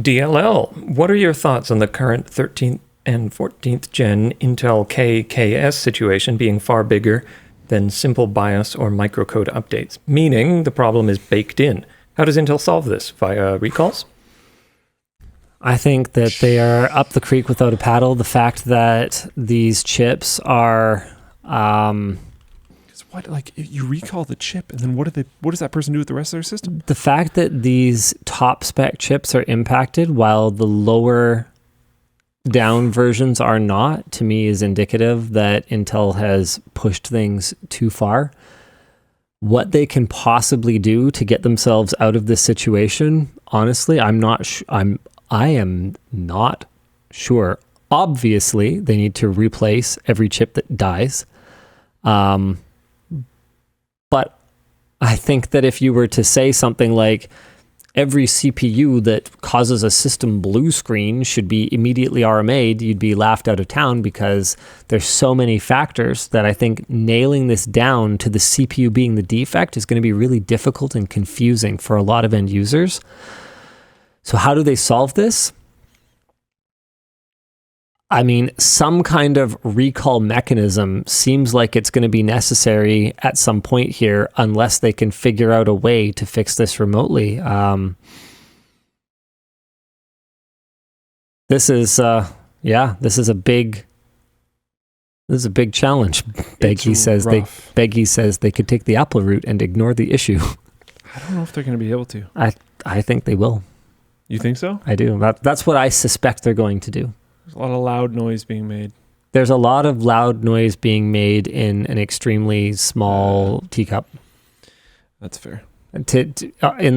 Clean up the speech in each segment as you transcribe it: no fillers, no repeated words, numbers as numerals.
DLL, what are your thoughts on the current 13th and 14th gen Intel KKS situation being far bigger than simple BIOS or microcode updates? Meaning the problem is baked in. How does Intel solve this? Via recalls? I think that they are up the creek without a paddle. The fact that these chips are... What, like, you recall the chip, and then what does that person do with the rest of their system? The fact that these top spec chips are impacted while the lower down versions are not, to me, is indicative that Intel has pushed things too far. What they can possibly do to get themselves out of this situation, honestly, I am not sure. Obviously, they need to replace every chip that dies. But I think that if you were to say something like every CPU that causes a system blue screen should be immediately RMA'd, you'd be laughed out of town, because there's so many factors that I think nailing this down to the CPU being the defect is going to be really difficult and confusing for a lot of end users. So how do they solve this? I mean, some kind of recall mechanism seems like it's going to be necessary at some point here, unless they can figure out a way to fix this remotely. This is a big challenge. Beggy says they could take the Apple route and ignore the issue. I don't know if they're going to be able to. I think they will. You think so? I do. That's what I suspect they're going to do. There's a lot of loud noise being made. There's a lot of loud noise being made in an extremely small teacup. That's fair. In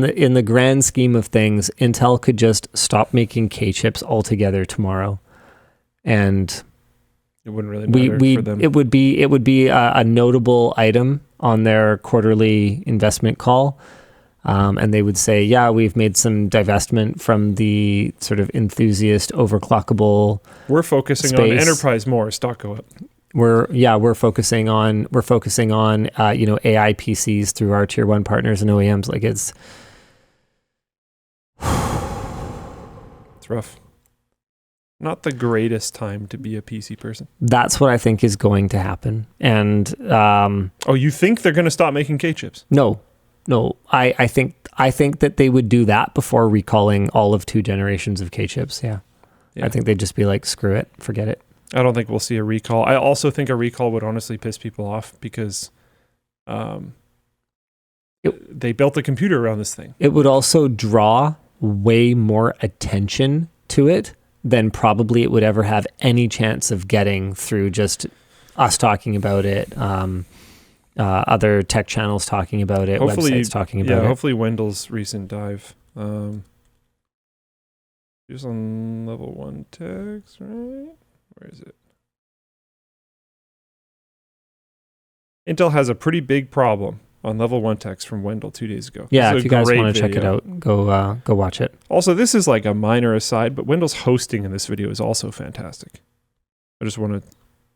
the grand scheme of things, Intel could just stop making K chips altogether tomorrow, and it wouldn't really matter for them. It would be a notable item on their quarterly investment call. And they would say, yeah, we've made some divestment from the sort of enthusiast overclockable. We're focusing space. on enterprise more. Stock go up. We're focusing on AI PCs through our tier 1 partners and OEMs. Like it's rough. Not the greatest time to be a PC person. That's what I think is going to happen. And you think they're going to stop making K chips? No, I think that they would do that before recalling all of 2 generations of K chips. Yeah. I think they'd just be like, screw it, forget it. I don't think we'll see a recall. I also think a recall would honestly piss people off because they built a computer around this thing. It would also draw way more attention to it than probably it would ever have any chance of getting through just us talking about it. Other tech channels talking about it, websites talking about it. Hopefully Wendell's recent dive. Just on level 1 text, right? Where is it? Intel has a pretty big problem on level 1 text from Wendell 2 days ago. Yeah, if you guys want to check it out, go watch it. Also, this is like a minor aside, but Wendell's hosting in this video is also fantastic. I just want to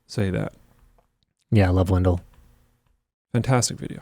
say that. Yeah, I love Wendell. Fantastic video.